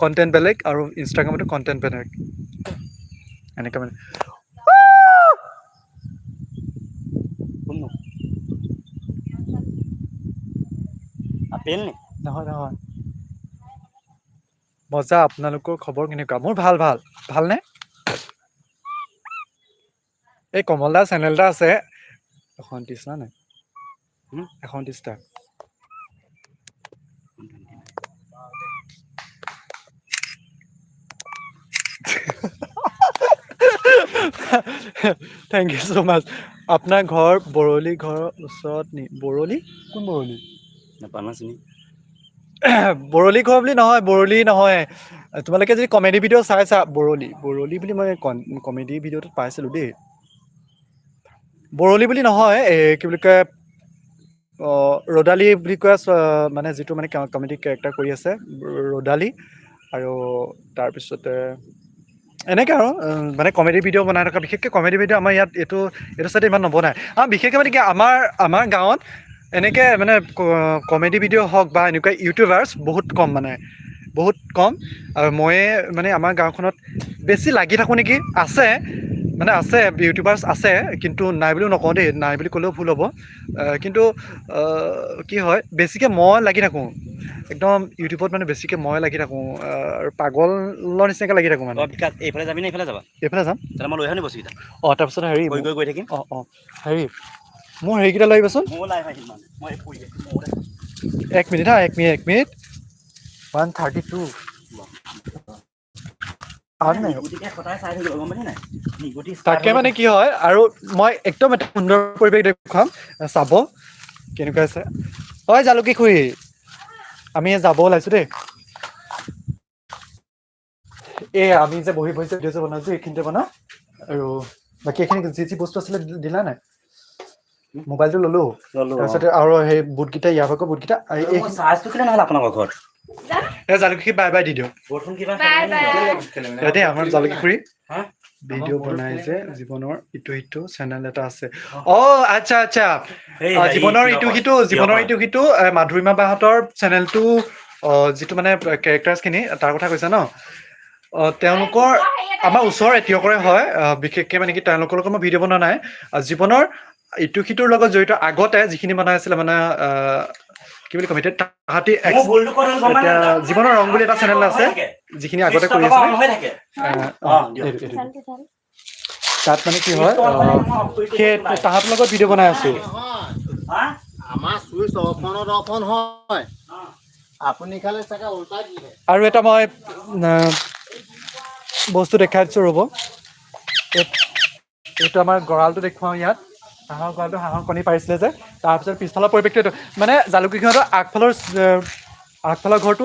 content বেলেগ আৰু ইনষ্টাগ্ৰামতো content বেলেগ এনেকৈ মানে কোননো আপেল নি নহয় নহয় মজা আপোনালোকৰ খবৰ কেনেকুৱা মোৰ ভাল ভালনে এই কমল দাৰ চেনেল এটা আছে এখন দিছা নাই এখন দিছা থেংক ইউ ছ' মাছ আপোনাৰ ঘৰ বৰলি ঘৰৰ ওচৰত নি বৰলি কোন বৰলি নাপাওঁ চিনি বৰলি ঘৰ বুলি নহয় বৰলি নহয় তোমালোকে যদি কমেডি ভিডিঅ' চাইছা বৰলি বুলি মই কমেডি ভিডিঅ'টোত পাইছিলোঁ দেই বৰলি বুলি নহয় কি বুলি কয় ৰদালি বুলি কোৱা মানে যিটো মানে কমেডি কেৰেক্টাৰ কৰি আছে ৰদালি আৰু তাৰপিছতে এনেকৈ আৰু মানে কমেডি ভিডিঅ' বনাই থকা বিশেষকৈ কমেডি ভিডিঅ' আমাৰ ইয়াত এইটো চাইডে ইমান নবনায় বিশেষকৈ মানে কি আমাৰ গাঁৱত এনেকৈ মানে কমেডি ভিডিঅ' হওক বা এনেকুৱা ইউটিউবাৰ্ছ বহুত কম আৰু ময়ে মানে আমাৰ গাঁওখনত বেছি লাগি থাকোঁ নেকি আছে ইউটিউবাৰ্ছ আছে কিন্তু নাই বুলিও নকওঁ দেই নাই বুলি ক'লেও ভুল হ'ব কিন্তু কি হয় বেছিকৈ মই লাগি থাকোঁ একদম ইউটিউবত মানে বেছিকৈ মই লাগি থাকোঁ আৰু পাগলৰ নিচিনাকৈ লাগি থাকোঁ মানে বিকাশ এইফালে যাবি নে এইফালে যাবা এইফালে যাম তেনে মই লৈ আহোঁ নি বস্তুকেইটা তাৰপিছত হেৰি গৈ থাকিম হেৰি মোৰ হেৰিকেইটা লৈ আহিবাচোন ময়ো লাইভ আহিম মানে মই এক মিনিট 132 তাকে মানে কি হয় আৰু মই একদম এটা সুন্দৰ পৰিৱেশ দেখুৱাম চাব কেনেকুৱা আছে হয় জালুকি খুৰী আমি যাব ওলাইছো দেই আমি যে বহি ভিডিঅ' যে বনাইছো এইখিনিতে বনাও আৰু বাকী এইখিনি যি বস্তু আছিলে দিলা নাই মোবাইলটো ললো তাৰপিছতে আৰু সেই বুটকেইটা ইয়াৰ ভাগৰ বুটকেইটা চাৰ্জটো কেলে নহ'ল আপোনালোকৰ ঘৰত জালুকি বাই দিওঁ বৰষুণ কিবা দেই আমাৰ জালুকি খুৰী ভিডিঅ' বনাই যে জীৱনৰ ইটো সিটো চেনেল এটা আছে আচ্ছা জীৱনৰ ইটো সিটো মাধুৰিমা বাহঁতৰ চেনেলটো যিটো মানে কেৰেক্টাৰ্ছ খিনি তাৰ কথা কৈছা ন তেওঁলোকৰ আমাৰ ওচৰৰ এতিয়কৰে হয় বিশেষকৈ মানে কি তেওঁলোকৰ লগত মই ভিডিঅ' বনোৱা নাই জীৱনৰ ইটো সিটোৰ লগত জড়িত আগতে যিখিনি বনাই আছিলে মানে কি বুলি ক'ম এতিয়া তাহাঁতি এতিয়া জীৱনৰ ৰং বুলি এটা চেনেল আছে যিখিনি আগতে কৰি আছিলে তাত মানে কি হয় সেই তাহাঁতৰ লগত ভিডিঅ' বনাই আছো আমাৰ চুইচ অফ হয় আপুনি খালি চাগে উল্টাই দিলে আৰু এটা মই বস্তু দেখাই দিছোঁ ৰ'ব এইটো আমাৰ গঁৰালটো দেখুৱাওঁ ইয়াত হাঁহৰ গঁৰালটো হাঁহৰ কণী পাৰিছিলে যে তাৰপিছত পিছফালৰ পৰিৱেশটো এইটো মানে জালুকিহঁতৰ আগফালৰ ঘৰটো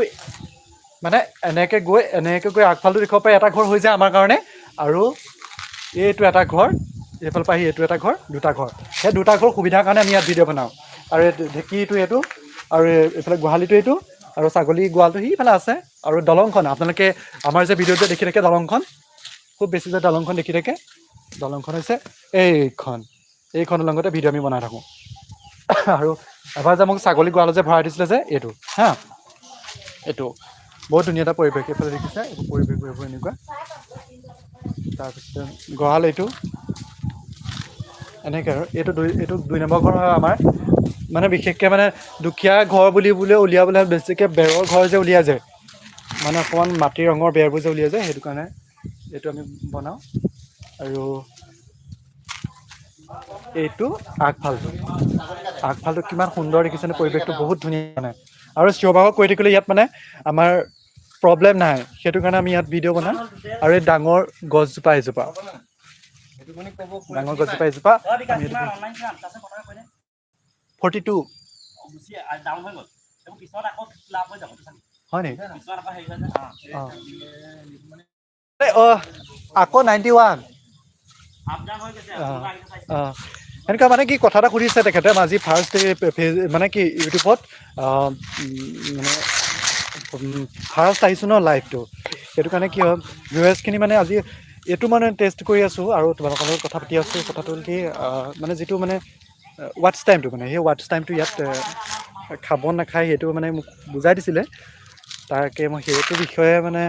মানে এনেকৈ গৈ আগফালটো দেখিব পাৰি এটা ঘৰ হৈ যায় আমাৰ কাৰণে আৰু এইটো এটা ঘৰ এইফালৰ পৰা আহি এইটো এটা ঘৰ দুটা ঘৰ সেই দুটা ঘৰ সুবিধাৰ কাৰণে আমি ইয়াত ভিডিঅ' বনাওঁ আৰু ঢেঁকীটো এইটো আৰু এইফালে গোহালিটো এইটো আৰু ছাগলী গঁৰালটো সিফালে আছে আৰু দলংখন আপোনালোকে আমাৰ যে ভিডিঅ'ত যে দেখি থাকে দলংখন খুব বেছি যে দলংখন দেখি থাকে দলংখন হৈছে এইখনৰ লগতে ভিডিঅ' আমি বনাই থাকোঁ আৰু এবাৰ যে মোক ছাগলী গঁৰালত যে ভৰাই দিছিলে যে এইটো এইটো বহুত ধুনীয়া এটা পৰিৱেশ এইফালে দেখিছে এইটো পৰিৱেশ এনেকুৱা তাৰপিছতে গঁৰাল এইটো এনেকৈ আৰু এইটো 2 নম্বৰ ঘৰ হয় আমাৰ মানে বিশেষকৈ মানে দুখীয়া ঘৰ বুলিবলৈ উলিয়াবলৈ বেছিকৈ বেৰৰ ঘৰ যে উলিয়াই যায় মানে অকণমান মাটিৰ ৰঙৰ বেৰবোৰ যে উলিয়াই যায় সেইটো কাৰণে এইটো আমি বনাওঁ আৰু এইটো আগফালটো কিমান সুন্দৰ দেখিছেনে পৰিৱেশটো বহুত ধুনীয়া মানে আৰু চিঞৰ বাখৰ কৰি থাকিলে ইয়াত মানে আমাৰ প্ৰব্লেম নাই সেইটো কাৰণে আমি ইয়াত ভিডিঅ' বনাওঁ আৰু এই ডাঙৰ গছজোপা এজোপা ডাঙৰ গছজোপা এজোপা 42 হয় নেকি আকৌ 91 এনেকুৱা মানে কি কথা এটা সুধিছে তেখেতে আজি ফাৰ্ষ্ট মানে কি ইউটিউবত মানে ফাৰ্ষ্ট আহিছোঁ ন লাইভটো সেইটো কাৰণে কি হয় ভিউৱাৰ্ছখিনি মানে আজি এইটো মানে টেষ্ট কৰি আছোঁ আৰু তোমালোকৰ লগত কথা পাতি আছোঁ কথাটো হ'ল কি মানে যিটো মানে ৱাটছ টাইমটো মানে সেই ৱাটছ টাইমটো ইয়াত খাব নাখায় সেইটো মানে মোক বুজাই দিছিলে তাকে মই সেইটো বিষয়ে মানে